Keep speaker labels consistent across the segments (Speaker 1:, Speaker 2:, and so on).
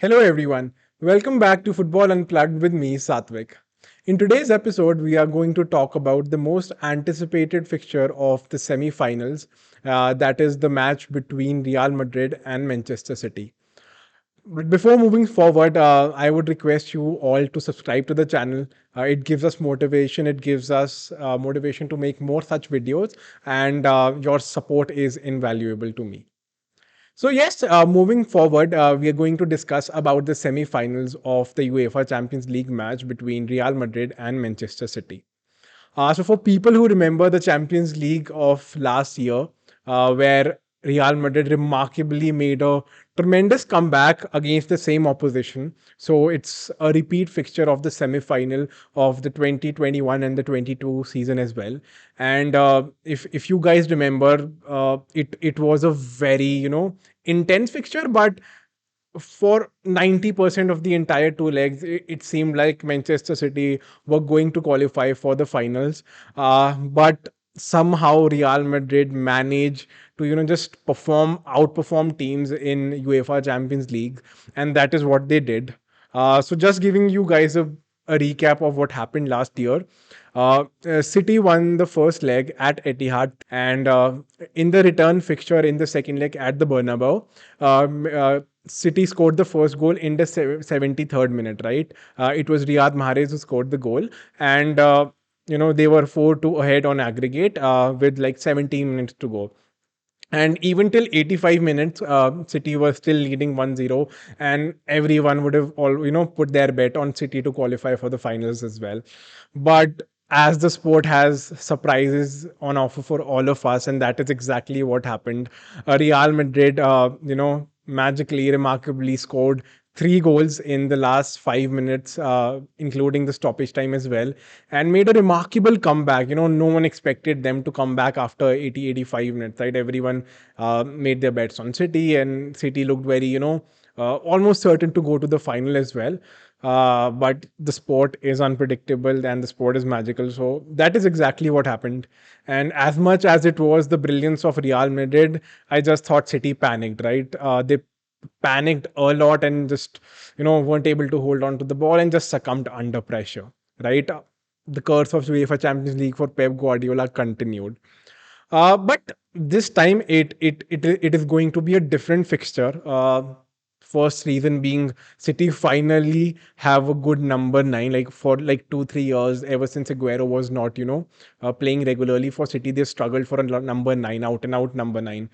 Speaker 1: Hello everyone. Welcome back to Football Unplugged with me, Saatvik. In today's episode, we are going to talk about the most anticipated fixture of the semi-finals, that is the match between Real Madrid and Manchester City. But before moving forward, I would request you all to subscribe to the channel. It gives us motivation. It gives us motivation to make more such videos, and your support is invaluable to me. So yes, moving forward, we are going to discuss about the semi-finals of the UEFA Champions League match between Real Madrid and Manchester City. So for people who remember the Champions League of last year, where Real Madrid remarkably made a tremendous comeback against the same opposition. So it's a repeat fixture of the semi-final of the 2021 and the 22 season as well. And if you guys remember, it was a very intense fixture, but for 90% of the entire two legs, it seemed like Manchester City were going to qualify for the finals. But somehow Real Madrid managed to, just outperform teams in UEFA Champions League. And that is what they did. So just giving you guys a recap of what happened last year. City won the first leg at Etihad, and in the return fixture in the second leg at the Bernabeu, City scored the first goal in the 73rd minute, right? It was Riyad Mahrez who scored the goal, and they were 4-2 ahead on aggregate with like 17 minutes to go. And even till 85 minutes, City was still leading 1-0, and everyone would have all put their bet on City to qualify for the finals as well. But as the sport has surprises on offer for all of us, and that is exactly what happened. Real Madrid, magically, remarkably scored three goals in the last 5 minutes, including the stoppage time as well, and made a remarkable comeback. No one expected them to come back after 80, 85 minutes, right? Everyone made their bets on City, and City looked very, almost certain to go to the final as well. But the sport is unpredictable and the sport is magical. So that is exactly what happened. And as much as it was the brilliance of Real Madrid, I just thought City panicked, right? They panicked a lot and just weren't able to hold on to the ball and just succumbed under pressure, right? The curse of UEFA Champions League for Pep Guardiola continued. But this time it is going to be a different fixture. First reason being City finally have a good number nine. Like for like 2-3 years, ever since Aguero was not playing regularly for City, they struggled for a number nine, out and out number nine.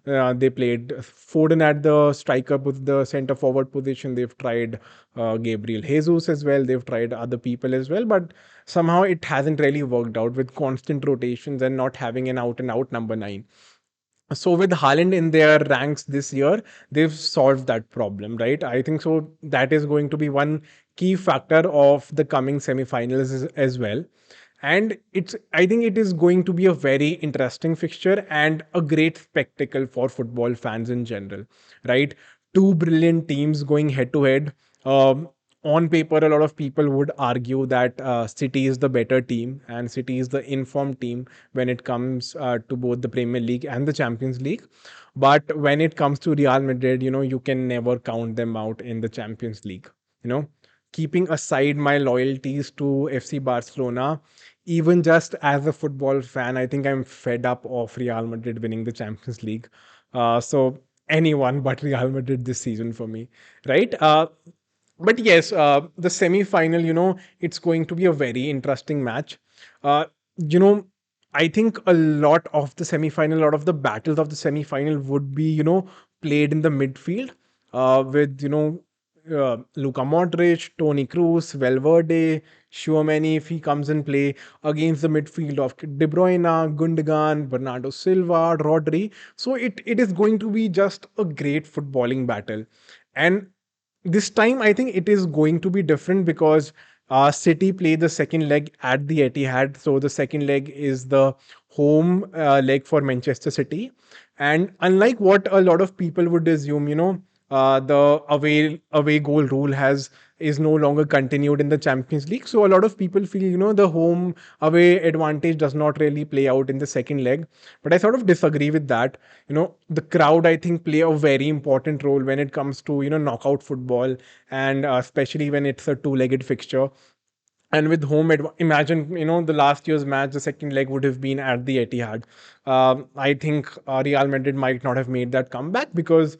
Speaker 1: They played Foden at the striker with the center forward position. They've tried Gabriel Jesus as well. They've tried other people as well, but somehow it hasn't really worked out with constant rotations and not having an out and out number nine. So with Haaland in their ranks this year, they've solved that problem, right? I think so. That is going to be one key factor of the coming semi-finals as well. And I think it is going to be a very interesting fixture and a great spectacle for football fans in general, right? Two brilliant teams going head to head. On paper, a lot of people would argue that City is the better team and City is the informed team when it comes to both the Premier League and the Champions League. But when it comes to Real Madrid, you can never count them out in the Champions League. You know, keeping aside my loyalties to FC Barcelona, even just as a football fan, I think I'm fed up of Real Madrid winning the Champions League. So anyone but Real Madrid this season for me, right? But yes, the semi-final, it's going to be a very interesting match. Uh, you know, I think a lot of the semi-final, a lot of the battles of the semi-final would be, played in the midfield with, Luka Modric, Toni Kroos, Valverde, Tchouaméni if he comes in play against the midfield of De Bruyne, Gundogan, Bernardo Silva, Rodri. So it is going to be just a great footballing battle. And this time, I think it is going to be different because City play the second leg at the Etihad. So the second leg is the home leg for Manchester City. And unlike what a lot of people would assume, the away goal rule has is no longer continued in the Champions League. So a lot of people feel, the home away advantage does not really play out in the second leg. But I sort of disagree with that. The crowd, I think, play a very important role when it comes to, knockout football, and especially when it's a two-legged fixture. And with imagine, the last year's match, the second leg would have been at the Etihad. I think Real Madrid might not have made that comeback because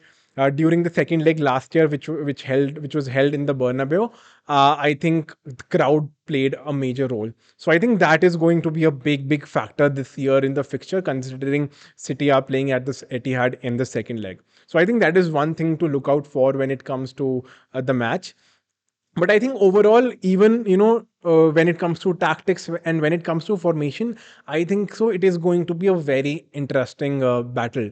Speaker 1: during the second leg last year, which was held in the Bernabeu, I think the crowd played a major role. So I think that is going to be a big factor this year in the fixture, considering City are playing at this Etihad in the second leg. So I think that is one thing to look out for when it comes to the match. But I think overall, even, when it comes to tactics and when it comes to formation, I think so it is going to be a very interesting battle.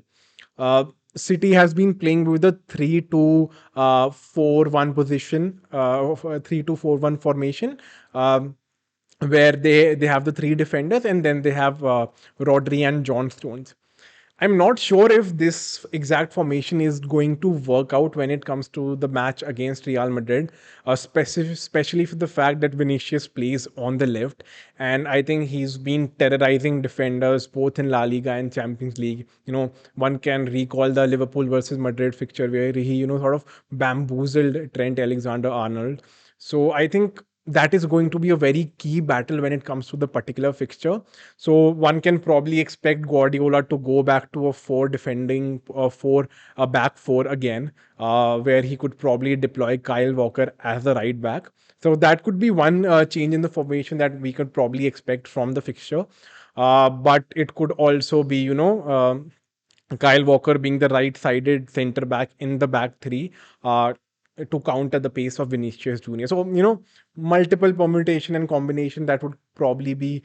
Speaker 1: uh, City has been playing with a 3-2-4-1 position, of a 3-2-4-1 formation, where they have the three defenders, and then they have Rodri and John Stones. I'm not sure if this exact formation is going to work out when it comes to the match against Real Madrid, especially for the fact that Vinicius plays on the left. And I think he's been terrorizing defenders both in La Liga and Champions League. One can recall the Liverpool versus Madrid fixture where he, sort of bamboozled Trent Alexander Arnold. So I think that is going to be a very key battle when it comes to the particular fixture. So one can probably expect Guardiola to go back to a a back four again, where he could probably deploy Kyle Walker as the right back. So that could be one change in the formation that we could probably expect from the fixture. But it could also be, Kyle Walker being the right-sided centre back in the back three, to counter the pace of Vinicius Junior. So, multiple permutation and combination that would probably be,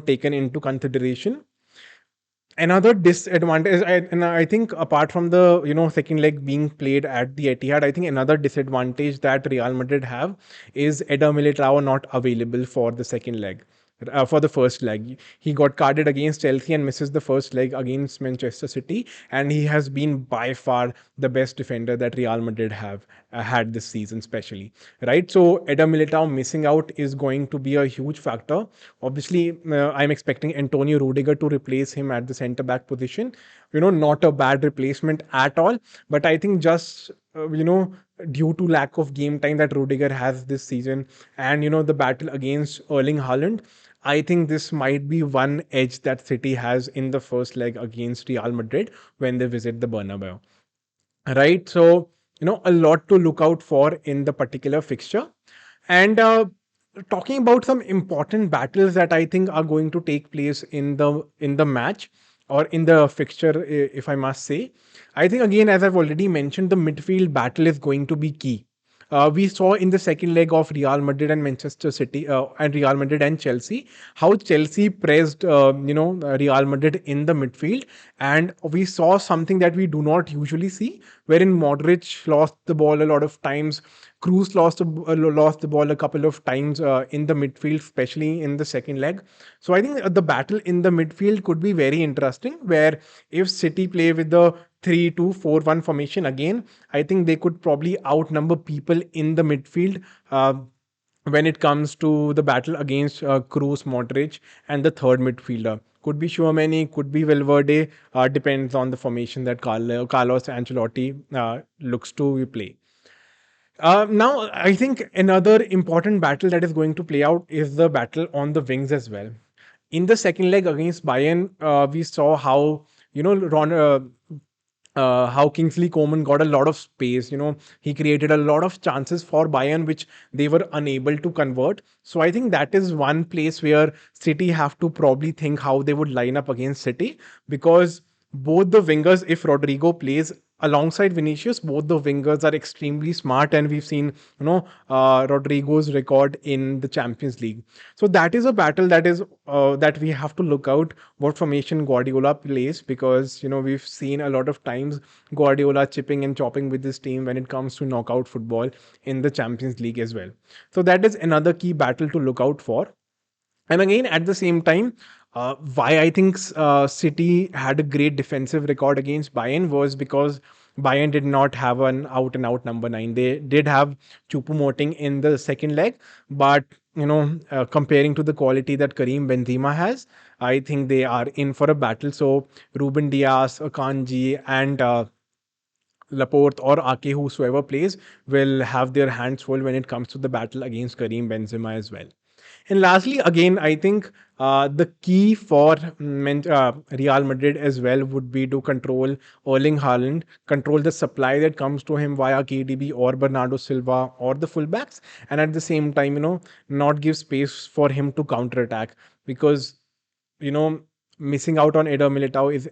Speaker 1: taken into consideration. Another disadvantage, and I think apart from the, second leg being played at the Etihad, I think another disadvantage that Real Madrid have is Eder Militao not available for the second leg. For the first leg, he got carded against Chelsea and misses the first leg against Manchester City, and he has been by far the best defender that Real Madrid have had this season, especially, right? So Eder Militao missing out is going to be a huge factor. Obviously, I'm expecting Antonio Rudiger to replace him at the centre back position. Not a bad replacement at all. But I think just, due to lack of game time that Rudiger has this season, and, the battle against Erling Haaland, I think this might be one edge that City has in the first leg against Real Madrid when they visit the Bernabeu. Right. So, a lot to look out for in the particular fixture. And talking about some important battles that I think are going to take place in the match, or in the fixture, if I must say. I think, again, as I've already mentioned, the midfield battle is going to be key. We saw in the second leg of Real Madrid and Manchester City, and Real Madrid and Chelsea, how Chelsea pressed, Real Madrid in the midfield, and we saw something that we do not usually see, wherein Modric lost the ball a lot of times. Cruz lost the ball a couple of times in the midfield, especially in the second leg. So I think the battle in the midfield could be very interesting, where if City play with the 3-2-4-1 formation again, I think they could probably outnumber people in the midfield. When it comes to the battle against Cruz, Modric, and the third midfielder. Could be Chouameni, could be Valverde, depends on the formation that Carlos Ancelotti looks to play. Now, I think another important battle that is going to play out is the battle on the wings as well. In the second leg against Bayern, we saw how, how Kingsley Coman got a lot of space. He created a lot of chances for Bayern, which they were unable to convert. So I think that is one place where City have to probably think how they would line up against City, because both the wingers, if Rodrigo plays alongside Vinicius, both the wingers are extremely smart, and we've seen, Rodrigo's record in the Champions League. So that is a battle that we have to look out what formation Guardiola plays, because we've seen a lot of times Guardiola chipping and chopping with this team when it comes to knockout football in the Champions League as well. So that is another key battle to look out for. And again, at the same time, why I think City had a great defensive record against Bayern was because Bayern did not have an out and out number nine. They did have Choupo-Moting in the second leg, but comparing to the quality that Karim Benzema has, I think they are in for a battle. So Ruben Diaz, Akanji, and Laporte or Ake, whosoever plays, will have their hands full when it comes to the battle against Karim Benzema as well. And lastly, again, I think the key for Real Madrid as well would be to control Erling Haaland, control the supply that comes to him via KDB or Bernardo Silva or the fullbacks, and at the same time, not give space for him to counter attack, because you know missing out on Eder Militao is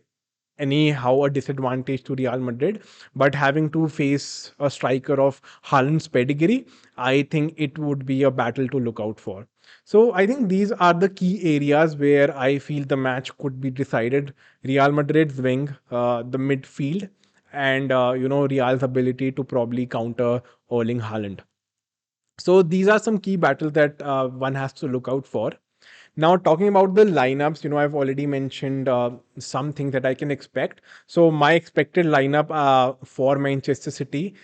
Speaker 1: anyhow a disadvantage to Real Madrid. But having to face a striker of Haaland's pedigree, I think it would be a battle to look out for. So I think these are the key areas where I feel the match could be decided. Real Madrid's wing, the midfield, and Real's ability to probably counter Erling Haaland. So these are some key battles that one has to look out for. Now, talking about the lineups, I've already mentioned something that I can expect. So, my expected lineup for Manchester City,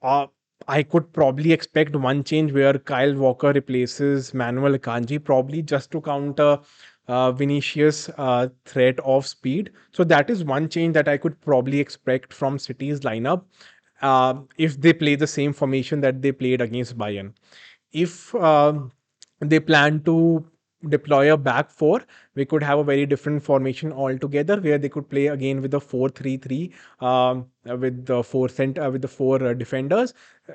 Speaker 1: uh, I could probably expect one change where Kyle Walker replaces Manuel Akanji, probably just to counter Vinicius' threat of speed. So, that is one change that I could probably expect from City's lineup if they play the same formation that they played against Bayern. If they plan to deploy a back four, we could have a very different formation altogether, where they could play again with a 4-3-3, with the four defenders,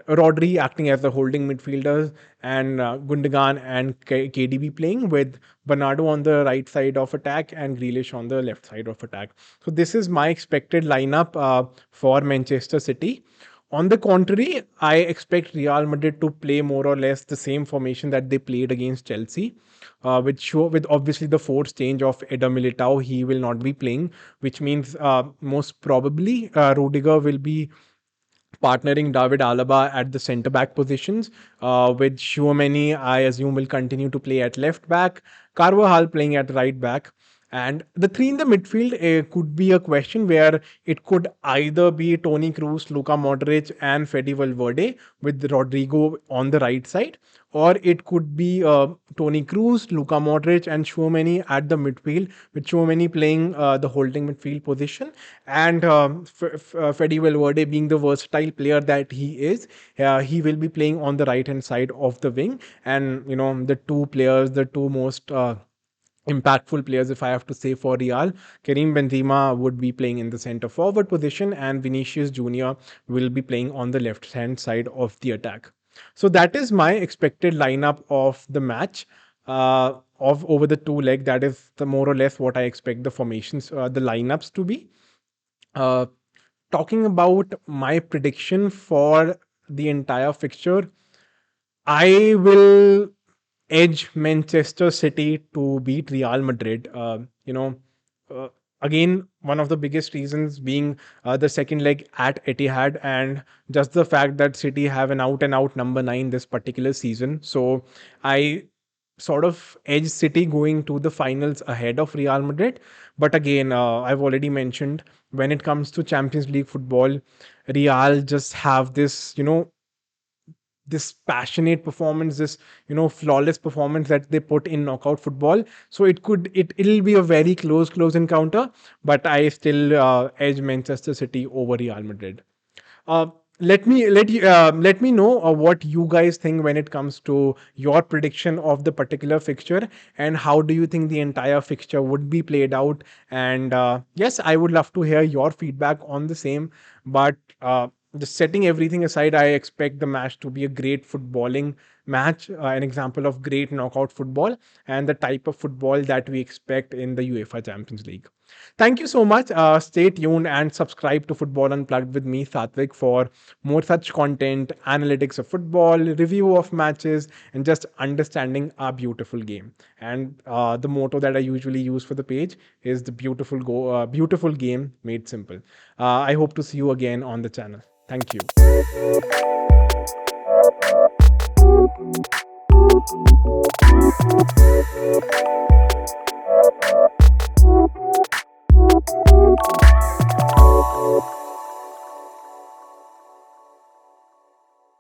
Speaker 1: Rodri acting as the holding midfielders, and Gundogan and KDB playing with Bernardo on the right side of attack and Grealish on the left side of attack. So this is my expected lineup for Manchester City. On the contrary, I expect Real Madrid to play more or less the same formation that they played against Chelsea, with obviously the forced change of Eder Militao. He will not be playing, which means most probably Rudiger will be partnering David Alaba at the centre back positions, with Chouameni, I assume, will continue to play at left back, Carvajal playing at right back. And the three in the midfield could be a question where it could either be Toni Kroos, Luka Modric, and Fede Valverde with Rodrigo on the right side, or it could be Toni Kroos, Luka Modric, and Chouameni at the midfield, with Chouameni playing the holding midfield position, and Fede Valverde being the versatile player that he is. He will be playing on the right hand side of the wing, and the two players, the two most impactful players, if I have to say, for Real, Karim Benzema would be playing in the center forward position, and Vinicius Junior will be playing on the left hand side of the attack. So that is my expected lineup of the match. Of over the two leg, that is the more or less what I expect the formations, the lineups to be. Uh, Talking about my prediction for the entire fixture, I will edge Manchester City to beat Real Madrid. Uh, Again, one of the biggest reasons being the second leg at Etihad, and just the fact that City have an out and out number nine this particular season. So I sort of edge City going to the finals ahead of Real Madrid. But again, I've already mentioned, when it comes to Champions League football, Real just have this passionate performance, this flawless performance that they put in knockout football. So it'll be a very close encounter, but I still edge Manchester City over Real Madrid. uh, let me know what you guys think when it comes to your prediction of the particular fixture, and how do you think the entire fixture would be played out. And yes, I would love to hear your feedback on the same. But just setting everything aside, I expect the match to be a great footballing match, an example of great knockout football, and the type of football that we expect in the UEFA Champions League. Thank you so much. Stay tuned and subscribe to Football Unplugged with me, Saatvik, for more such content, analytics of football, review of matches, and just understanding our beautiful game. And the motto that I usually use for the page is the beautiful game made simple. I hope to see you again on the channel. Thank you.